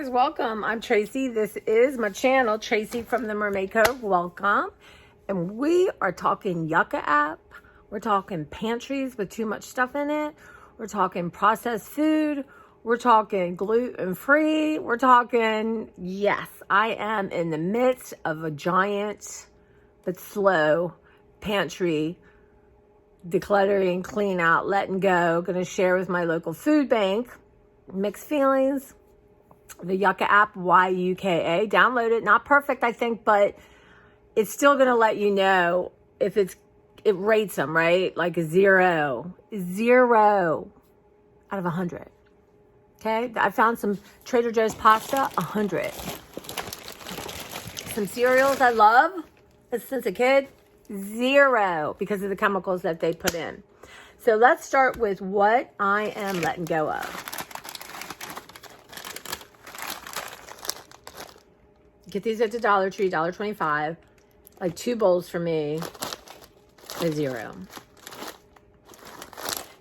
guys, welcome. I'm Tracy. This is my channel, Tracy from the Mermaid Cove. Welcome. And we are talking Yucca app. We're talking pantries with too much stuff in it. We're talking processed food. We're talking gluten-free. We're talking, yes, I am in the midst of a giant but slow pantry decluttering, clean out, letting go. Going to share with my local food bank. Mixed feelings. The Yucca app, Y-U-K-A. Download it. Not perfect, I think, but it's still going to let you know if it rates them, right? Like a 0 out of 100. Okay? I found some Trader Joe's pasta, 100. Some cereals I love since a kid, 0 because of the chemicals that they put in. So let's start with what I am letting go of. Get these at the Dollar Tree, $1.25. Like 2 bowls for me is 0.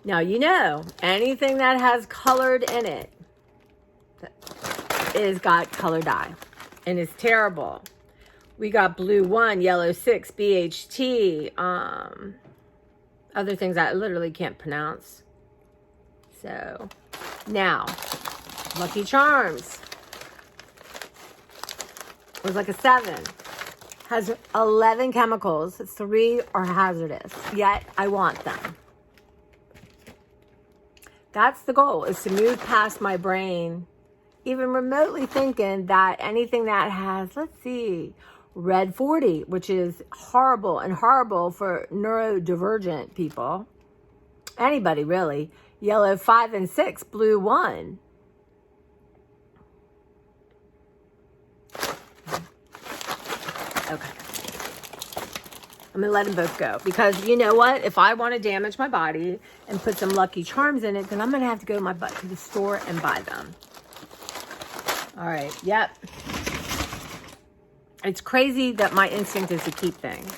Now, you know, anything that has colored in it is got color dye. And it's terrible. We got blue 1, yellow 6, BHT, other things I literally can't pronounce. So, now, Lucky Charms. It was like a 7. Has 11 chemicals. 3 are hazardous. Yet, I want them. That's the goal, is to move past my brain, even remotely thinking that anything that has, let's see, red 40, which is horrible and horrible for neurodivergent people. Anybody, really. Yellow 5 and 6, blue 1. Okay. I'm going to let them both go. Because you know what? If I want to damage my body and put some Lucky Charms in it, then I'm going to have to go my butt to the store and buy them. All right. Yep. It's crazy that my instinct is to keep things.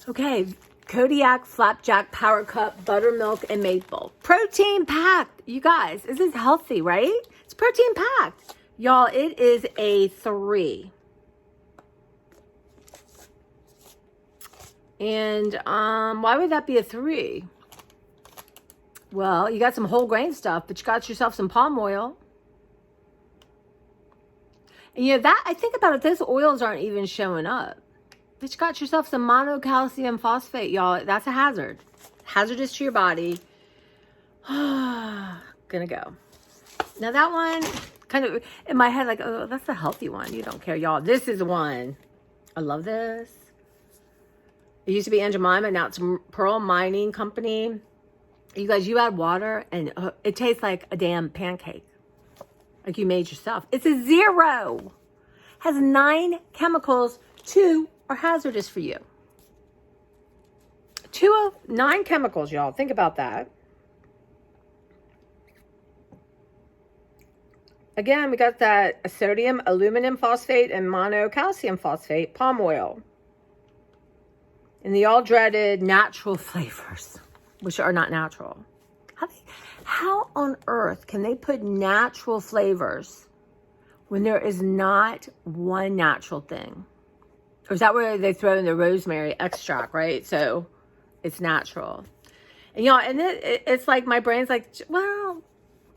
Okay. Kodiak, Flapjack, Power Cup, Buttermilk, and Maple. Protein packed. You guys, this is healthy, right? It's protein packed. Y'all, it is a 3. And why would that be a 3? Well, you got some whole grain stuff, but you got yourself some palm oil. And you know, that, I think about it, those oils aren't even showing up. But you got yourself some monocalcium phosphate, y'all. That's a hazard. Hazardous to your body. Gonna go. Now that one, kind of, in my head, like, oh, that's a healthy one. You don't care, y'all. This is the one. I love this. It used to be Aunt Jemima, now it's Pearl Mining Company. You guys, you add water and it tastes like a damn pancake. Like you made yourself. It's a 0. Has 9 chemicals. 2 are hazardous for you. 2 of 9 chemicals, y'all. Think about that. Again, we got that sodium, aluminum phosphate, and monocalcium phosphate, palm oil. And the all dreaded natural flavors, which are not natural. How on earth can they put natural flavors when there is not one natural thing? Or is that where they throw in the rosemary extract, right? So it's natural. And you know, and it's like my brain's like, well,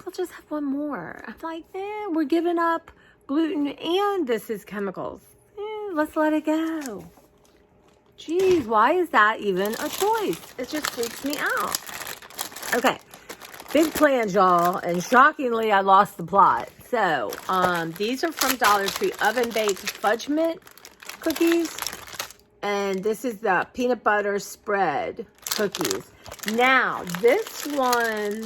we'll just have one more. I'm like, we're giving up gluten and this is chemicals. Let's let it go. Geez, why is that even a choice? It just freaks me out. Okay, big plans, y'all. And shockingly, I lost the plot. So, these are from Dollar Tree oven-baked fudge mint cookies. And this is the peanut butter spread cookies. Now, this one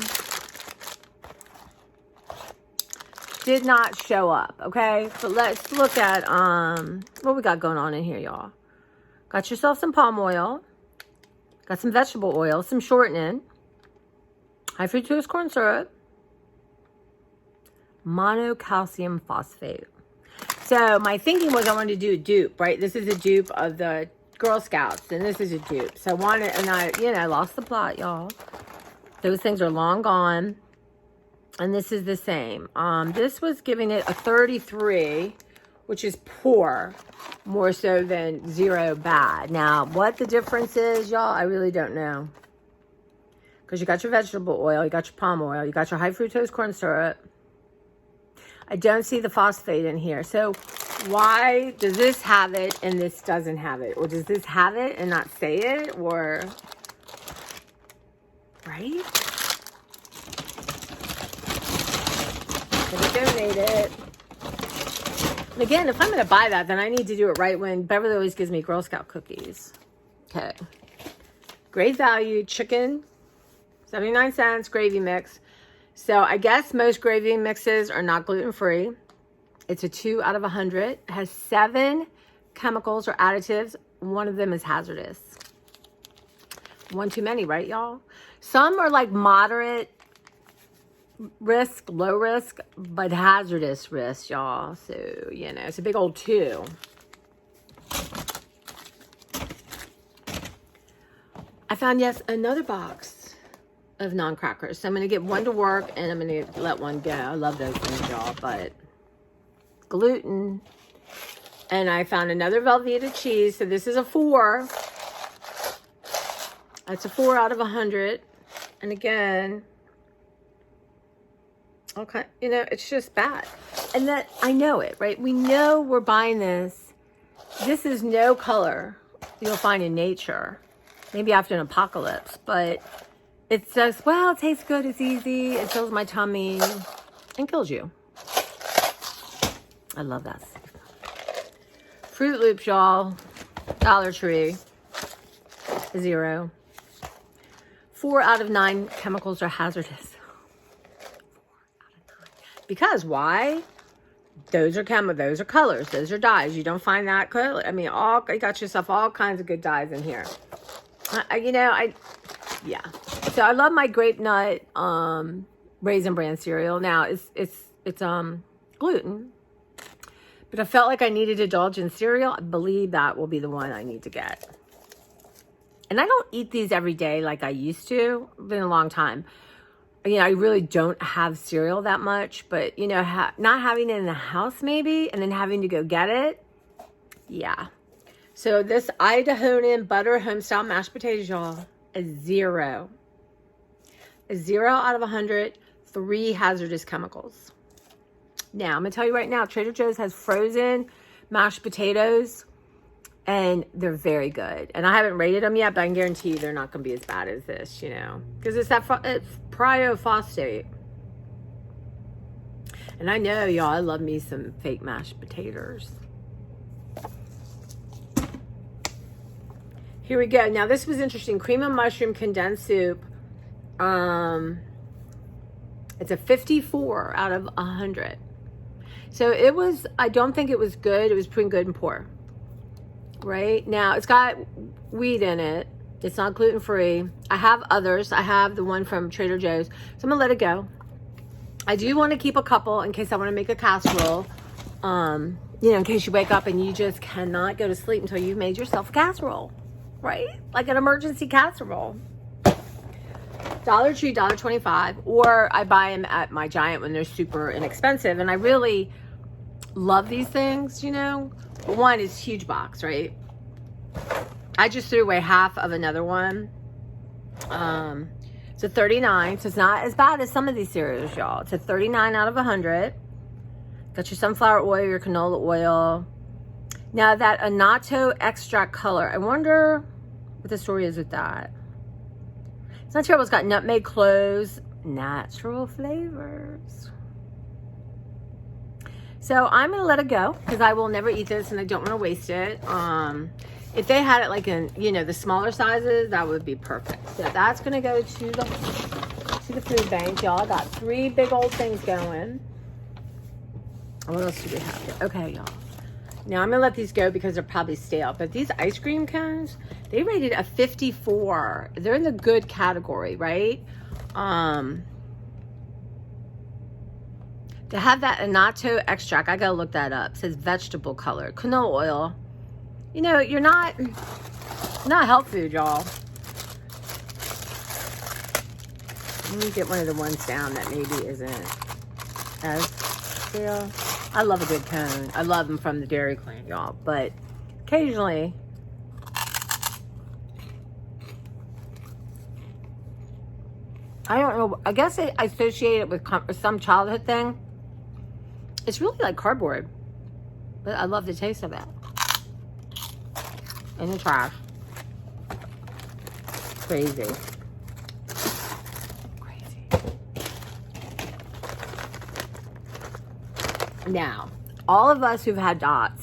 did not show up, okay? So let's look at what we got going on in here, y'all. Got yourself some palm oil. Got some vegetable oil, some shortening. High fructose corn syrup. Monocalcium phosphate. So my thinking was I wanted to do a dupe, right? This is a dupe of the Girl Scouts, and this is a dupe. So I wanted, and I lost the plot, y'all. Those things are long gone. And this is the same. This was giving it a 33, which is poor, more so than 0 bad. Now, what the difference is, y'all, I really don't know. Because you got your vegetable oil, you got your palm oil, you got your high fructose corn syrup. I don't see the phosphate in here. So why does this have it and this doesn't have it? Or does this have it and not say it? Or, right? Gonna donate it. And again, if I'm going to buy that, then I need to do it right when Beverly always gives me Girl Scout cookies. Okay. Great value chicken, 79 cents, gravy mix. So I guess most gravy mixes are not gluten-free. It's a 2 out of 100. It has 7 chemicals or additives. One of them is hazardous. One too many, right, y'all? Some are like moderate risk, low risk, but hazardous risk, y'all. So, you know, it's a big old 2. I found, yes, another box of non-crackers. So I'm going to get one to work and I'm going to let one go. I love those things, y'all, but gluten. And I found another Velveeta cheese. So this is a 4. That's a 4 out of 100. And again, okay, you know, it's just bad. And that, I know it, right? We know we're buying this. This is no color you'll find in nature. Maybe after an apocalypse, but it says, well, it tastes good, it's easy, it fills my tummy, and kills you. I love that. Fruit Loops, y'all. Dollar Tree. 0. 4 out of 9 chemicals are hazardous. 4 out of 9. Because why? Those are those are colors, those are dyes. You don't find that color. I mean, you got yourself all kinds of good dyes in here. Yeah. So I love my grape nut Raisin Bran cereal. Now it's gluten, but I felt like I needed to indulge in cereal. I believe that will be the one I need to get. And I don't eat these every day like I used to. It's been a long time. You know, I really don't have cereal that much, but you know, not having it in the house maybe, and then having to go get it. Yeah. So this Idahoan butter homestyle mashed potatoes, y'all, a 0. A 0 out of 100, 3 hazardous chemicals. Now, I'm going to tell you right now, Trader Joe's has frozen mashed potatoes, and they're very good. And I haven't rated them yet, but I can guarantee you they're not going to be as bad as this, you know, because it's pyrophosphate. And I know, y'all, I love me some fake mashed potatoes. Here we go. Now, this was interesting. Cream of mushroom condensed soup. It's a 54 out of 100. So it was, I don't think it was good. It was between good and poor. Right? Now, it's got wheat in it. It's not gluten-free. I have others. I have the one from Trader Joe's. So I'm going to let it go. I do want to keep a couple in case I want to make a casserole. You know, in case you wake up and you just cannot go to sleep until you've made yourself a casserole. Right? Like an emergency casserole. Dollar Tree, $1.25. Or I buy them at my Giant when they're super inexpensive. And I really love these things, you know. One is huge box, right? I just threw away half of another one. It's a 39, so it's not as bad as some of these cereals, y'all. It's a 39 out of 100. Got your sunflower oil, your canola oil. Now that annatto extract color, I wonder what the story is with that. It's not terrible. It's got nutmeg, cloves, natural flavors. So I'm going to let it go because I will never eat this and I don't want to waste it. If they had it like in, you know, the smaller sizes, that would be perfect. So that's going to go to the food bank, y'all. I got 3 big old things going. What else do we have here? Okay, y'all. Now I'm going to let these go because they're probably stale. But these ice cream cones, they rated a 54. They're in the good category, right? To have that annatto extract, I gotta look that up. It says vegetable color, canola oil. You know, you're not health food, y'all. Let me get one of the ones down that maybe isn't as stale. I love a good cone. I love them from the Dairy Queen, y'all. But occasionally, I don't know. I guess I associate it with some childhood thing. It's really like cardboard. But I love the taste of it. In the trash. Crazy. Crazy. Now, all of us who've had dots,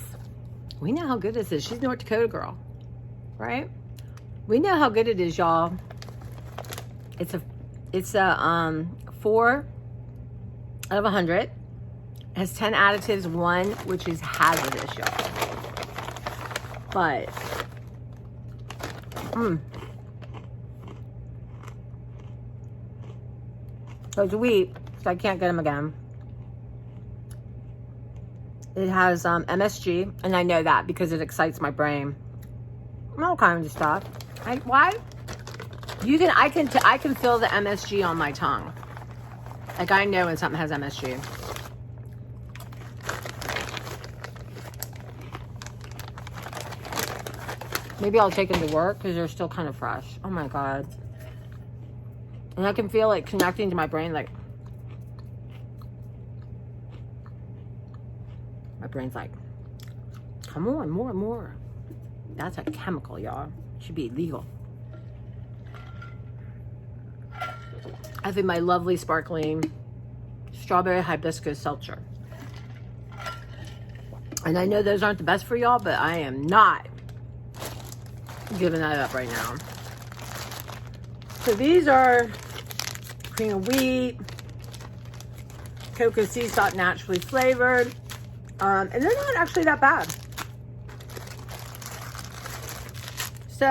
we know how good this is. She's North Dakota girl, right? We know how good it is, y'all. It's a 4 out of 100. It has 10 additives, 1 which is hazardous, y'all. But those are wheat, so I can't get them again. It has MSG, and I know that because it excites my brain. All kinds of stuff. Why? I can feel the MSG on my tongue. Like I know when something has MSG. Maybe I'll take them to work because they're still kind of fresh. Oh my God. And I can feel it connecting to my brain, like my brain's like, come on, more and more. That's a chemical, y'all. Should be illegal. I think my lovely sparkling strawberry hibiscus seltzer. And I know those aren't the best for y'all, but I am not giving that up right now. So these are cream of wheat, cocoa sea salt, naturally flavored. And they're not actually that bad. So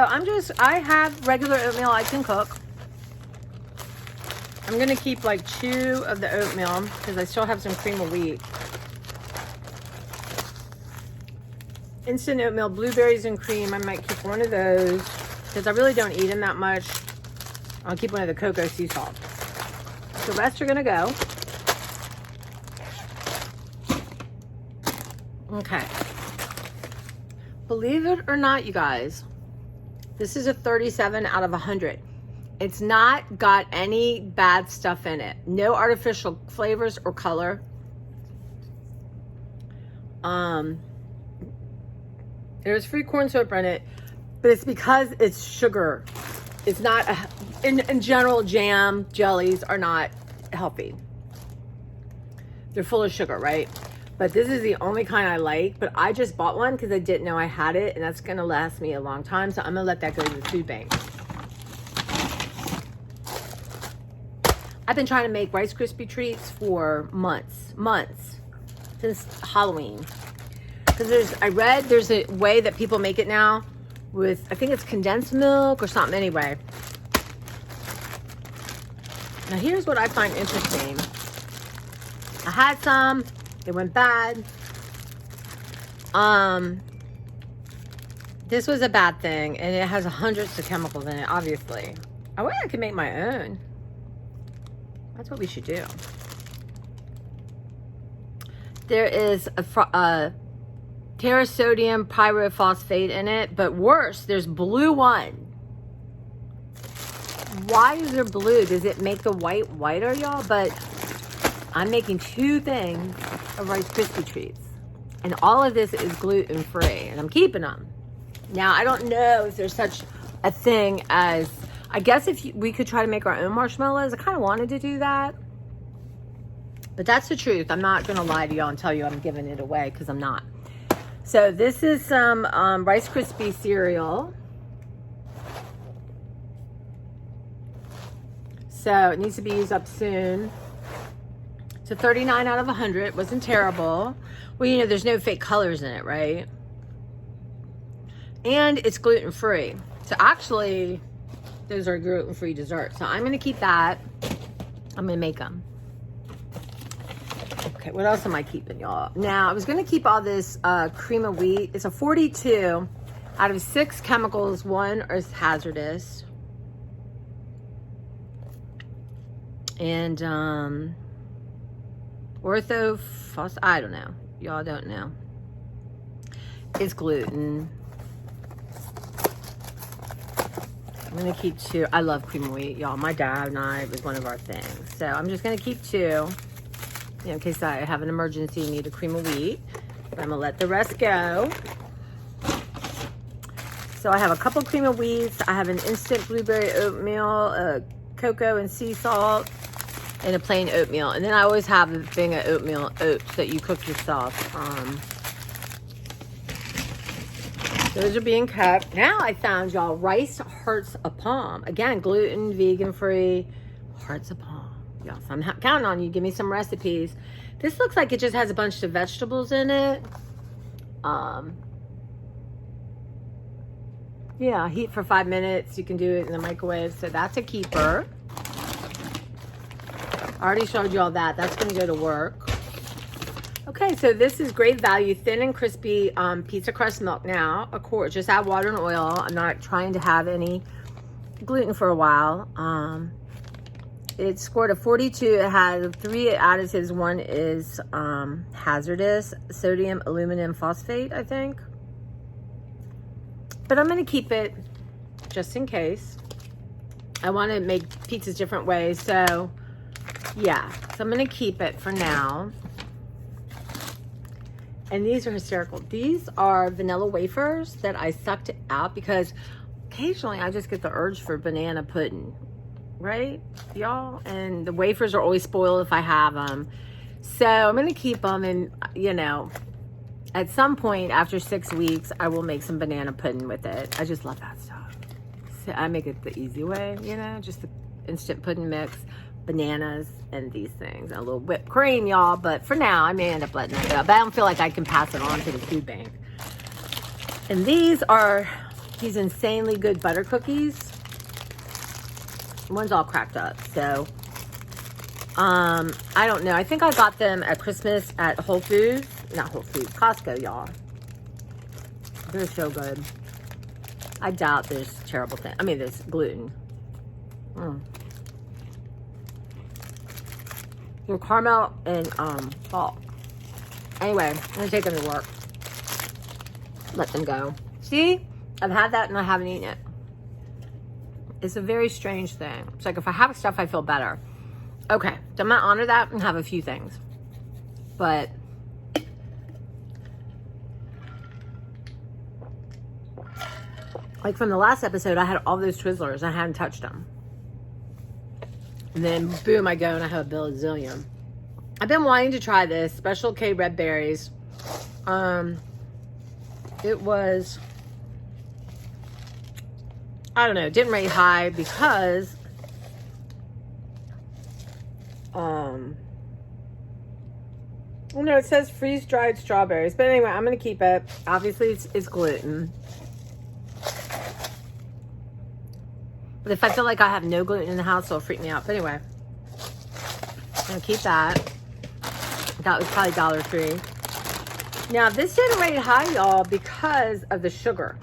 I have regular oatmeal I can cook. I'm gonna keep like 2 of the oatmeal because I still have some cream of wheat. Instant oatmeal, blueberries and cream. I might keep 1 of those because I really don't eat them that much. I'll keep 1 of the cocoa sea salt. The rest are gonna go. Okay. Believe it or not, you guys, this is a 37 out of 100. It's not got any bad stuff in it. No artificial flavors or color. There's free corn syrup in it, but it's because it's sugar. It's not, in general, jam, jellies are not healthy. They're full of sugar, right? But this is the only kind I like, but I just bought one because I didn't know I had it, and that's gonna last me a long time, so I'm gonna let that go to the food bank. I've been trying to make Rice Krispie treats for months, since Halloween. Because I read there's a way that people make it now with, I think it's condensed milk or something anyway. Now here's what I find interesting. I had some, they went bad. This was a bad thing, and it has hundreds of chemicals in it, obviously. I wish I could make my own. That's what we should do. There is a terrasodium pyrophosphate in it, but worse, there's blue one. Why is there blue? Does it make the white whiter, y'all? But I'm making 2 things of Rice Krispie treats, and all of this is gluten free, and I'm keeping them. Now I don't know if there's such a thing as, I guess if we could try to make our own marshmallows. I kind of wanted to do that, but that's the truth. I'm not gonna lie to y'all and tell you I'm giving it away, because I'm not. So this is some Rice Krispie cereal. So it needs to be used up soon. It's a 39 out of 100. It wasn't terrible. Well, you know, there's no fake colors in it, right? And it's gluten-free. So actually, those are gluten-free desserts. So I'm going to keep that. I'm going to make them. Okay, what else am I keeping, y'all? Now, I was going to keep all this cream of wheat. It's a 42 out of 6 chemicals. 1 is hazardous. And I don't know. Y'all don't know. It's gluten. I'm going to keep 2. I love cream of wheat, y'all. My dad and I, it was one of our things. So I'm just going to keep 2, you know, in case I have an emergency and need a cream of wheat. But I'm going to let the rest go. So I have a couple cream of wheats. I have an instant blueberry oatmeal, cocoa and sea salt, and a plain oatmeal. And then I always have a thing of oatmeal oats that you cook yourself. Those are being kept. Now I found, y'all, rice hearts a palm. Again, gluten, vegan-free, hearts a palm. Y'all, so I'm counting on you. Give me some recipes. This looks like it just has a bunch of vegetables in it. Yeah, heat for 5 minutes. You can do it in the microwave. So that's a keeper. I already showed you all that. That's going to go to work. Okay, so this is great value, thin and crispy pizza crust milk now, a quart. Just add water and oil. I'm not trying to have any gluten for a while. It scored a 42. It has 3 additives. One is hazardous, sodium aluminum phosphate, I think. But I'm going to keep it just in case. I want to make pizzas different ways, so yeah. So I'm going to keep it for now. And these are hysterical. These are vanilla wafers that I sucked out because occasionally I just get the urge for banana pudding, right, y'all? And the wafers are always spoiled if I have them. So I'm going to keep them, and, you know, at some point after 6 weeks, I will make some banana pudding with it. I just love that stuff. So I make it the easy way, you know, just the instant pudding mix, bananas, and these things, and a little whipped cream, y'all. But for now, I may end up letting that go. But I don't feel like I can pass it on to the food bank. And these are these insanely good butter cookies. One's all cracked up, so I don't know. I think I got them at Christmas at Whole Foods. Not Whole Foods, Costco, y'all. They're so good. I doubt there's terrible thing. I mean, there's gluten. They're caramel and salt. Anyway, I'm gonna take them to work. Let them go. See, I've had that and I haven't eaten it. It's a very strange thing. It's like if I have stuff, I feel better. Okay, so I'm gonna honor that and have a few things. But like from the last episode, I had all those Twizzlers. I hadn't touched them. And then, boom, I go and I have a bazillion. I've been wanting to try this Special K red berries. It was, I don't know, it didn't rate high because well, no, it says freeze-dried strawberries. But anyway, I'm going to keep it. Obviously, it's gluten. But if I feel like I have no gluten in the house, it'll freak me out. But anyway, I'm going to keep that. That was probably Dollar Tree. Now, this didn't rate high, y'all, because of the sugar.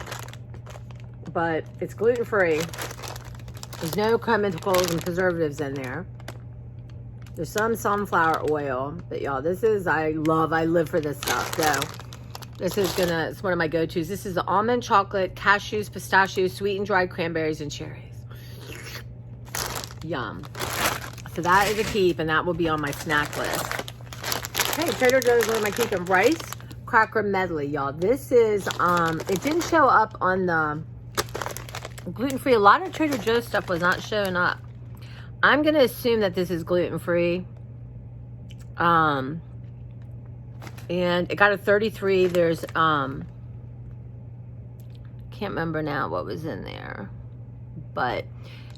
But it's gluten-free. There's no chemicals and preservatives in there. There's some sunflower oil. But, y'all, this is, I live for this stuff. So, this is it's one of my go-tos. This is the almond chocolate, cashews, pistachios, sweetened dried cranberries, and cherries. Yum. So that is a keep, and that will be on my snack list. Okay, Trader Joe's, what am I keeping? Rice cracker medley, y'all. This is, it didn't show up on the gluten-free. A lot of Trader Joe's stuff was not showing up. I'm going to assume that this is gluten-free. And it got a 33. There's, can't remember now what was in there. But,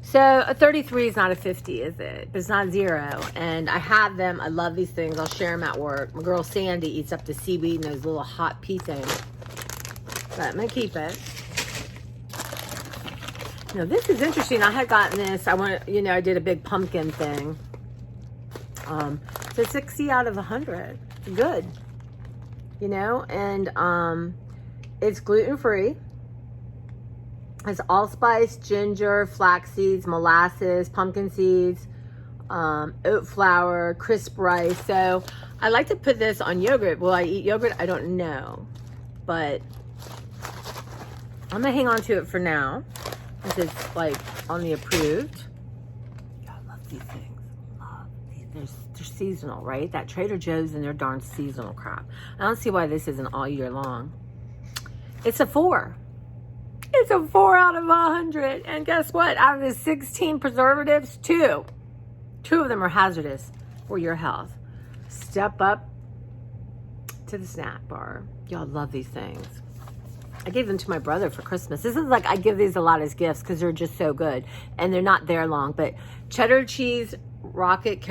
so a 33 is not a 50, is it? It's not 0. And I have them. I love these things. I'll share them at work. My girl Sandy eats up the seaweed and those little hot pea things. But I'm going to keep it. Now, this is interesting. I had gotten this. I did a big pumpkin thing. So 60 out of 100. Good. You know, and it's gluten-free. It's allspice, ginger, flax seeds, molasses, pumpkin seeds, oat flour, crisp rice. So I like to put this on yogurt. Will I eat yogurt? I don't know. But I'm going to hang on to it for now. Because it's like on the approved. Yeah, I love these things. Love these. They're seasonal, right? That Trader Joe's and their darn seasonal crap. I don't see why this isn't all year long. It's a 4. It's a 4 out of 100. And guess what? Out of the 16 preservatives, 2 of them are hazardous for your health. Step up to the snack bar. Y'all love these things. I gave them to my brother for Christmas. This is like, I give these a lot as gifts because they're just so good. And they're not there long. But cheddar cheese rocket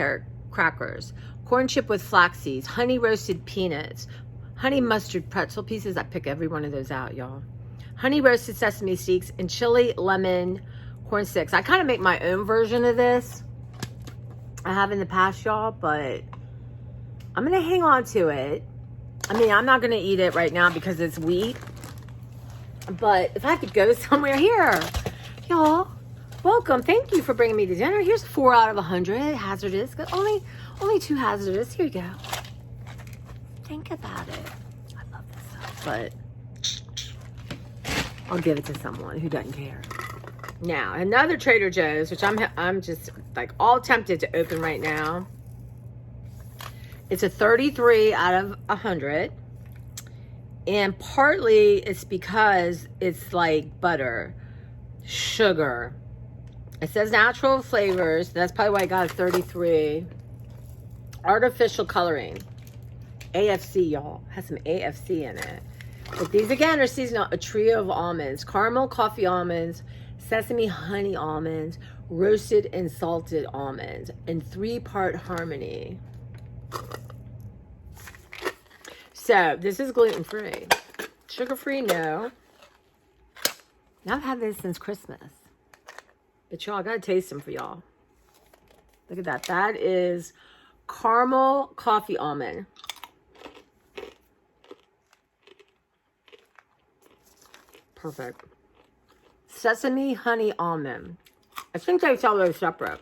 crackers, corn chip with flax seeds, honey roasted peanuts, honey mustard pretzel pieces. I pick every one of those out, y'all. Honey roasted sesame sticks and chili lemon corn sticks. I kind of make my own version of this. I have in the past, y'all, but I'm going to hang on to it. I mean, I'm not going to eat it right now because it's wheat. But if I could go somewhere here, y'all, welcome. Thank you for bringing me to dinner. Here's 4 out of 100 hazardous. Only 2 hazardous. Here you go. Think about it. I love this stuff, but I'll give it to someone who doesn't care. Now, another Trader Joe's, which I'm just like all tempted to open right now. It's a 33 out of 100. And partly it's because it's like butter, sugar. It says natural flavors. That's probably why I got a 33. Artificial coloring. AFC, y'all. Has some AFC in it. But these again are seasonal. A trio of almonds, caramel coffee almonds, sesame honey almonds, roasted and salted almonds, and 3-part harmony. So this is gluten-free. Sugar-free, no. Now I've had this since Christmas. But y'all, I gotta taste them for y'all. Look at that. That is caramel coffee almond. Perfect. Sesame honey almond. I think they sell those separate.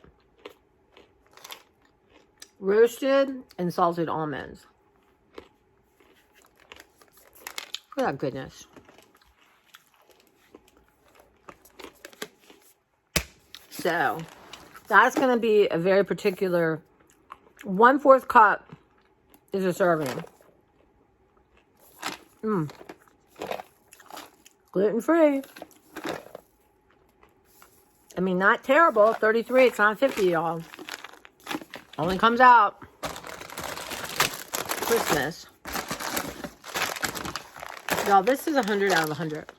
Roasted and salted almonds. Look at that goodness. So, that's going to be a very particular 1/4 cup is a serving. Gluten-free. I mean, not terrible. 33, it's not 50, y'all. Only comes out Christmas. Y'all, this is 100 out of 100.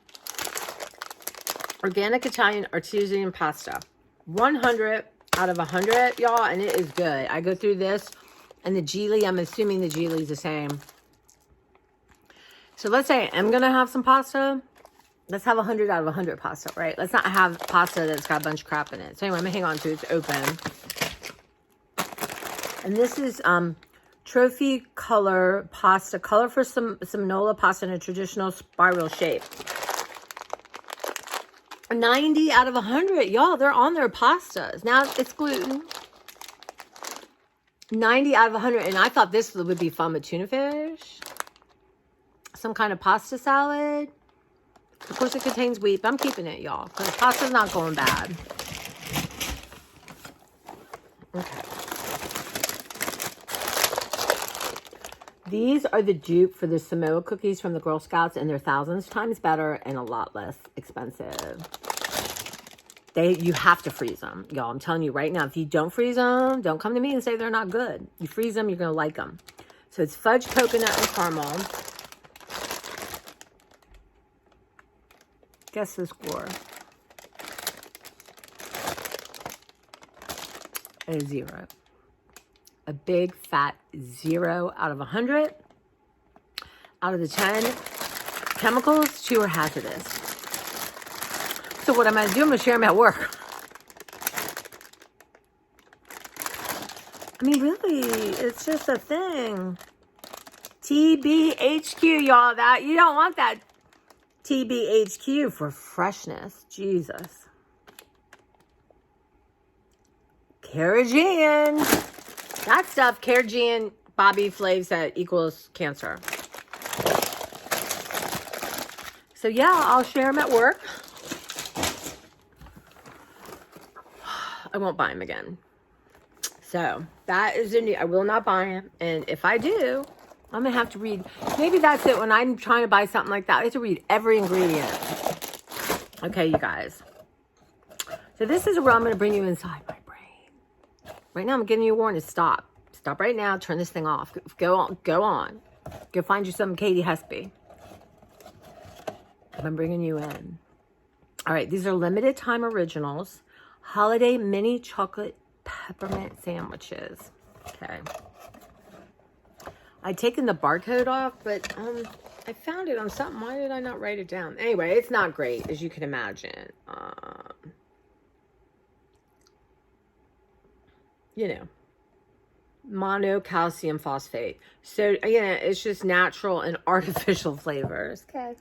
Organic Italian artisan pasta. 100 out of 100, y'all, and it is good. I go through this, and the Geely, I'm assuming the Geely is the same. So let's say I'm going to have some pasta. Let's have 100 out of 100 pasta, right? Let's not have pasta that's got a bunch of crap in it. So anyway, I'm going to hang on to it. It's open. And this is trophy color pasta. Color for some Nola pasta in a traditional spiral shape. 90 out of 100. Y'all, they're on their pastas. Now it's gluten. 90 out of 100. And I thought this would be fun with tuna fish. Some kind of pasta salad. Of course, it contains wheat, but I'm keeping it, y'all, because pasta's not going bad. Okay. These are the dupe for the Samoa cookies from the Girl Scouts, and they're thousands times better and a lot less expensive. You have to freeze them, y'all. I'm telling you right now, if you don't freeze them, don't come to me and say they're not good. You freeze them, you're going to like them. So it's fudge, coconut, and caramel. Guess the score. A 0. A big fat 0 out of 100. Out of the 10 chemicals, 2 are hazardous. So what I'm going to do, I'm going to share them at work. I mean, really, it's just a thing. TBHQ, y'all. That you don't want that TBHQ for freshness. Jesus. Carrageenan. That stuff, Carrageenan, Bobby Flaves, that equals cancer. So yeah, I'll share them at work. I won't buy them again. So that is a new, I will not buy them. And if I do, I'm going to have to read. Maybe that's it. When I'm trying to buy something like that, I have to read every ingredient. Okay, you guys. So this is where I'm going to bring you inside my brain. Right now, I'm giving you a warning. Stop. Stop right now. Turn this thing off. Go on. Go on. Go find you some Katie Hespy. I'm bringing you in. All right. These are limited time originals. Holiday mini chocolate peppermint sandwiches. Okay. I'd taken the barcode off, but I found it on something. Why did I not write it down? Anyway, it's not great, as you can imagine. You know, monocalcium phosphate. So, again, it's just natural and artificial flavors. Okay.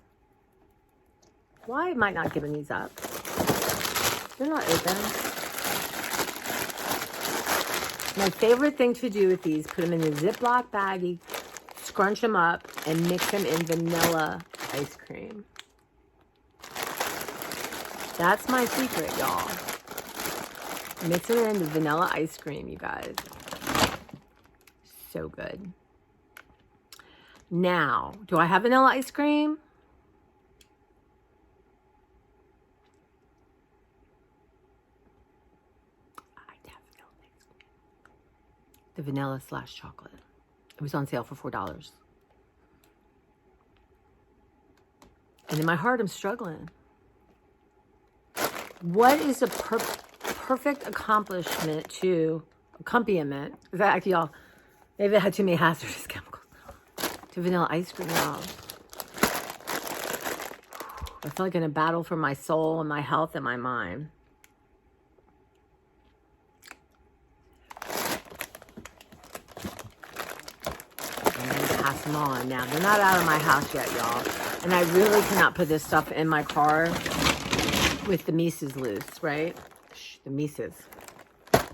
Why am I not giving these up? They're not open. My favorite thing to do with these, put them in a Ziploc baggie, scrunch them up, and mix them in vanilla ice cream. That's my secret, y'all. Mix it in the vanilla ice cream, you guys. So good. Now, do I have vanilla ice cream? I have vanilla ice cream. The vanilla / chocolate. It was on sale for $4. And in my heart, I'm struggling. What is the perfect accompaniment to y'all? Maybe I had too many hazardous chemicals to vanilla ice cream, y'all. I feel like in a battle for my soul and my health and my mind. Pass them on. Now, they're not out of my house yet, y'all. And I really cannot put this stuff in my car with the Mises loose, right? Shh, the Mises. But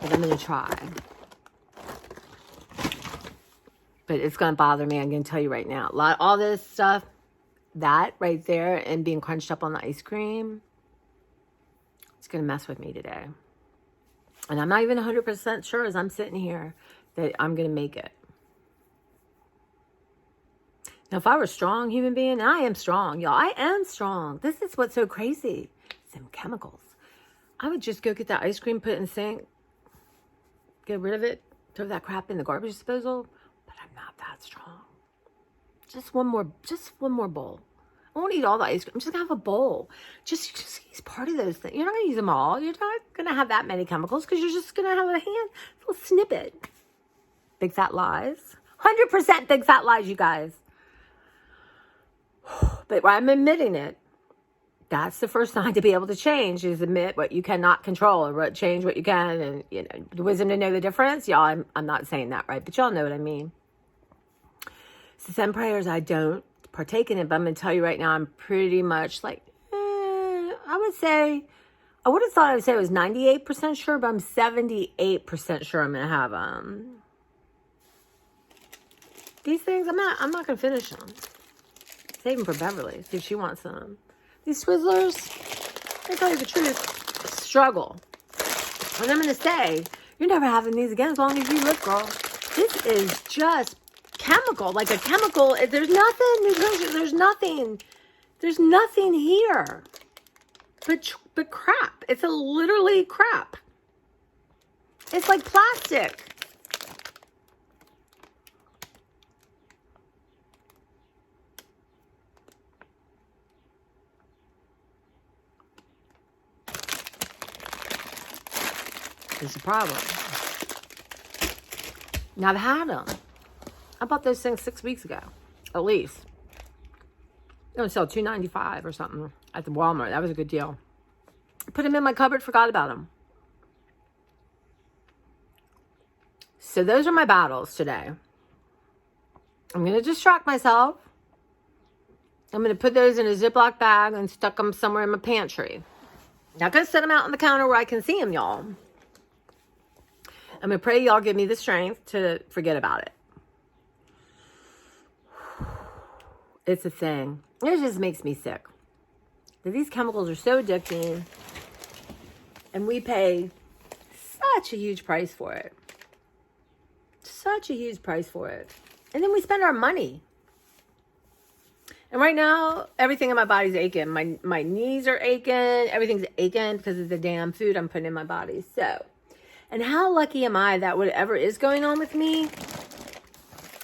I'm going to try. But it's going to bother me. I'm going to tell you right now. All this stuff, that right there, and being crunched up on the ice cream, it's going to mess with me today. And I'm not even 100% sure as I'm sitting here that I'm going to make it. Now, if I were a strong human being, and I am strong, y'all. I am strong. This is what's so crazy. Some chemicals. I would just go get that ice cream, put it in the sink, get rid of it, throw that crap in the garbage disposal. But I'm not that strong. Just one more bowl. I won't eat all the ice cream. I'm just going to have a bowl. Just use part of those things. You're not going to use them all. You're not going to have that many chemicals because you're just going to have a little snippet. Big fat lies. 100% big fat lies, you guys. But I'm admitting it. That's the first sign to be able to change, is admit what you cannot control or change what you can, and the wisdom to know the difference. Y'all, I'm not saying that right, but y'all know what I mean. So some prayers I don't partake in it, but I'm going to tell you right now, I'm pretty much like, I would have thought I would say it was 98% sure, but I'm 78% sure I'm going to have these things. I'm not going to finish them. Save them for Beverly, see if she wants some. These Twizzlers, I tell you the truth, struggle. And I'm going to say, you're never having these again as long as you live, girl. This is just chemical, like a chemical. There's nothing here but crap. It's literally crap. It's like plastic. It's a problem. Now, I've had them. I bought those things 6 weeks ago, at least. They don't sell $2.95 or something at the Walmart. That was a good deal. Put them in my cupboard, forgot about them. So those are my battles today. I'm going to distract myself. I'm going to put those in a Ziploc bag and stuck them somewhere in my pantry. Not going to set them out on the counter where I can see them, y'all. I'm going to pray y'all give me the strength to forget about it. It's a thing. It just makes me sick. These chemicals are so addicting. And we pay such a huge price for it. Such a huge price for it. And then we spend our money. And right now, everything in my body's aching. My knees are aching. Everything's aching because of the damn food I'm putting in my body. So, and how lucky am I that whatever is going on with me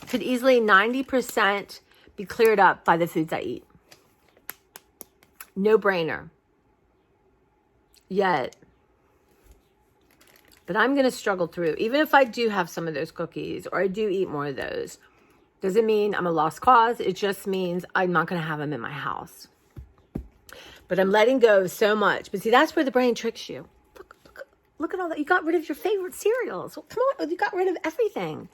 could easily 90% be cleared up by the foods I eat. No brainer. Yet. But I'm going to struggle through. Even if I do have some of those cookies or I do eat more of those, doesn't mean I'm a lost cause. It just means I'm not going to have them in my house. But I'm letting go of so much. But see, that's where the brain tricks you. Look at all that. You got rid of your favorite cereals. Well, come on. You got rid of everything.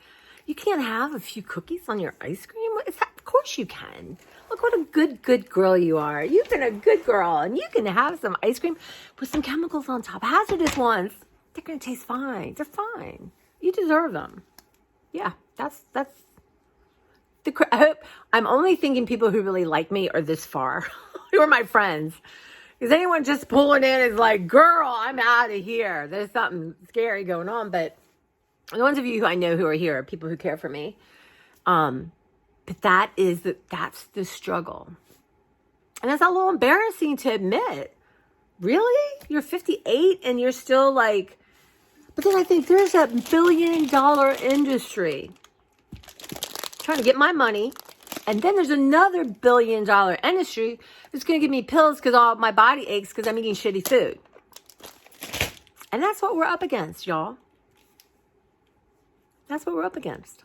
You can't have a few cookies on your ice cream. What is that? Of course you can. Look what a good girl you are. You've been a good girl. And you can have some ice cream with some chemicals on top. Hazardous ones. They're going to taste fine. They're fine. You deserve them. Yeah, that's I hope I'm only thinking people who really like me are this far. Who are my friends. Is anyone just pulling in is like, girl, I'm out of here. There's something scary going on. But the ones of you who I know who are here are people who care for me. But that's the struggle. And that's a little embarrassing to admit. Really? You're 58 and you're still like, but then I think there's a $1 billion industry trying to get my money. And then there's another $1 billion industry that's going to give me pills because all my body aches because I'm eating shitty food. And that's what we're up against, y'all. That's what we're up against.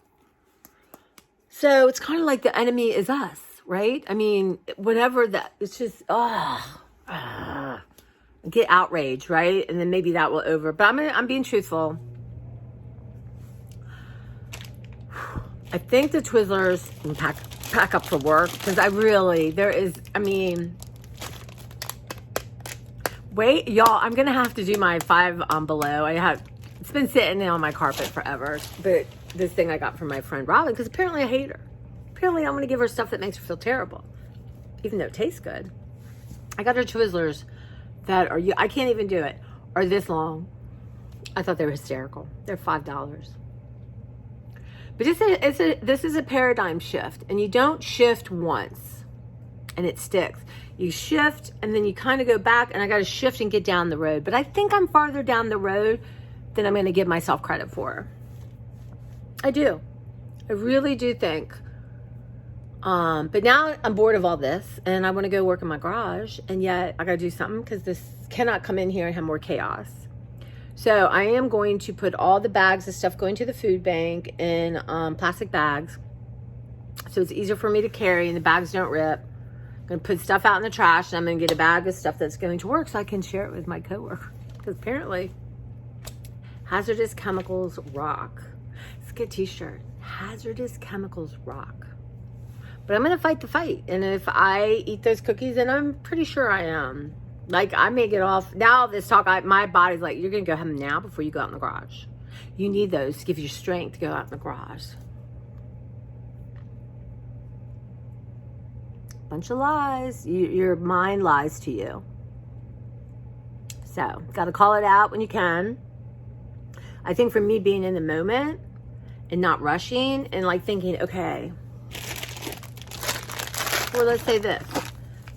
So it's kind of like the enemy is us, right? I mean, whatever that, it's just, get outraged, right? And then maybe that will over. But I'm being truthful. I think the Twizzlers can pack up for work because wait, y'all, I'm going to have to do my 5 below. It's been sitting on my carpet forever. But this thing I got from my friend Robin, because apparently I hate her. Apparently I'm going to give her stuff that makes her feel terrible, even though it tastes good. I got her Twizzlers that are, I can't even do it, are this long. I thought they were hysterical. They're $5. But this is a paradigm shift, and you don't shift once and it sticks. You shift and then you kind of go back, and I got to shift and get down the road. But I think I'm farther down the road than I'm going to give myself credit for. I do. I really do think. But now I'm bored of all this, and I want to go work in my garage, and yet I got to do something because this cannot come in here and have more chaos. So I am going to put all the bags of stuff going to the food bank in plastic bags, so it's easier for me to carry and the bags don't rip. I'm going to put stuff out in the trash, and I'm going to get a bag of stuff that's going to work so I can share it with my coworker. Because apparently, hazardous chemicals rock. It's a good t-shirt. Hazardous chemicals rock. But I'm going to fight the fight. And if I eat those cookies, and I'm pretty sure I am, like, I may get off. Now this talk, my body's like, you're going to go have them now before you go out in the garage. You need those to give you strength to go out in the garage. Bunch of lies. Your mind lies to you. So, got to call it out when you can. I think for me, being in the moment and not rushing and like thinking, okay, well, let's say this.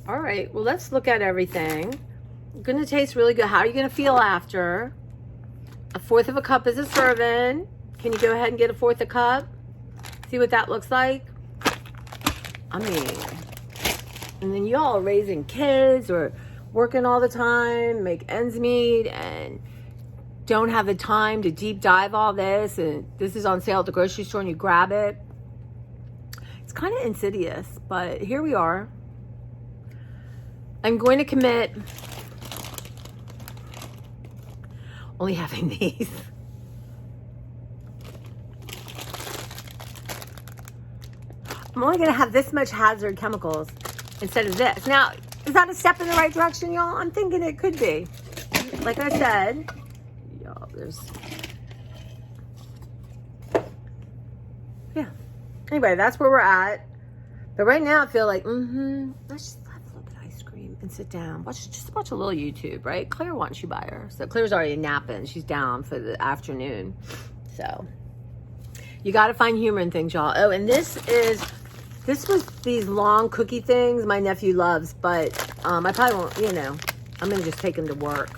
All right, well, let's look at everything. It's going to taste really good. How are you going to feel after? 1/4 of a cup is a serving. Can you go ahead and get 1/4 a cup? See what that looks like? I mean, and then y'all are raising kids or working all the time, make ends meet, and don't have the time to deep dive all this, and this is on sale at the grocery store and you grab it. It's kind of insidious, but here we are. I'm going to commit only having these. I'm only going to have this much hazard chemicals instead of this. Now, is that a step in the right direction, y'all? I'm thinking it could be. Like I said, y'all, Anyway, that's where we're at. But right now I feel like, let's just have a little bit of ice cream and sit down. Just watch a little YouTube, right? Claire wants you by her. So Claire's already napping. She's down for the afternoon. So you got to find humor in things, y'all. Oh, and this was these long cookie things my nephew loves, but I probably won't, I'm going to just take them to work.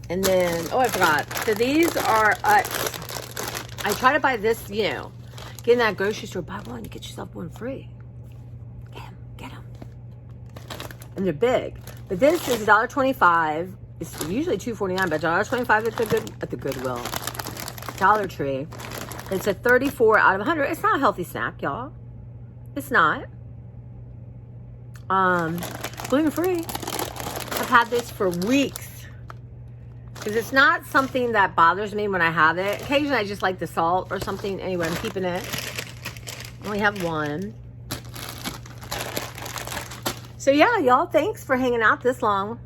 And then, oh, I forgot. So these are, I try to buy this, get in that grocery store, buy one, you get yourself one free. Get them. And they're big. But this is $1.25. It's usually $2.49, but $1.25 at the Goodwill. Dollar Tree. It's a 34 out of 100. It's not a healthy snack, y'all. It's not. Gluten-free. I've had this for weeks. Because it's not something that bothers me when I have it. Occasionally I just like the salt or something. Anyway, I'm keeping it. I only have one. So yeah, y'all, thanks for hanging out this long.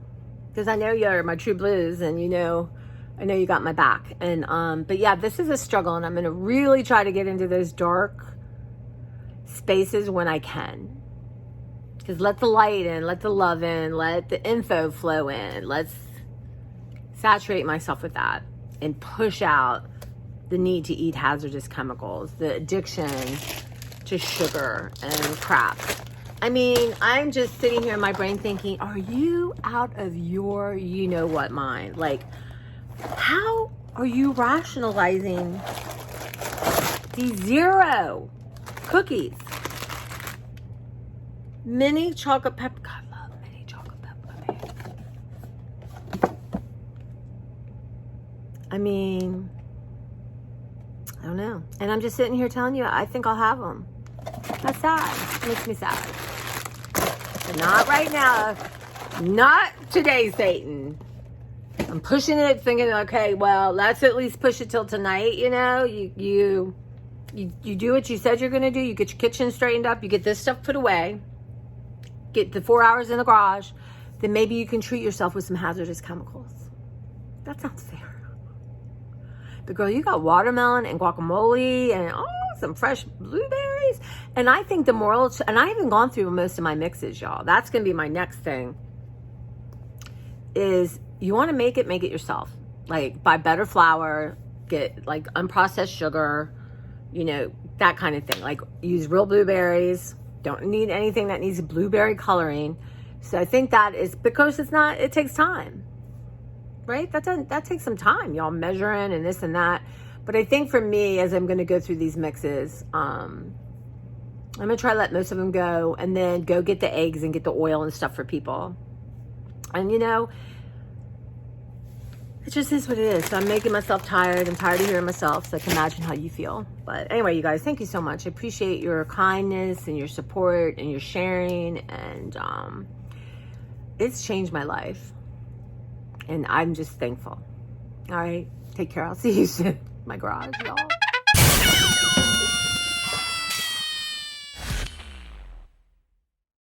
Because I know you're my true blues, and I know you got my back. And but yeah, this is a struggle, and I'm gonna really try to get into those dark spaces when I can. Because let the light in, let the love in, let the info flow in. Let's saturate myself with that and push out the need to eat hazardous chemicals, the addiction to sugar and crap. I mean, I'm just sitting here in my brain thinking, are you out of your you-know-what mind? Like, how are you rationalizing these 0 cookies? Mini chocolate pepper. God, I love mini chocolate pepper. I mean, I don't know. And I'm just sitting here telling you, I think I'll have them. That's sad. It makes me sad. But not right now. Not today, Satan. I'm pushing it, thinking, okay, well, let's at least push it till tonight. You do what you said you're going to do. You get your kitchen straightened up. You get this stuff put away. Get the 4 hours in the garage. Then maybe you can treat yourself with some hazardous chemicals. That sounds fair. But girl, you got watermelon and guacamole and some fresh blueberries. And I think and I haven't gone through most of my mixes, y'all. That's going to be my next thing. Is you want to make it yourself. Like, buy better flour, get like unprocessed sugar, that kind of thing. Like, use real blueberries. Don't need anything that needs blueberry coloring. So I think that is because it takes time. Right? That takes some time, y'all, measuring and this and that. But I think for me, as I'm going to go through these mixes, I'm going to try to let most of them go and then go get the eggs and get the oil and stuff for people. And, it just is what it is. So I'm making myself tired. I'm tired of hearing myself. So I can imagine how you feel. But anyway, you guys, thank you so much. I appreciate your kindness and your support and your sharing. And it's changed my life. And I'm just thankful. All right. Take care. I'll see you soon. My garage, y'all.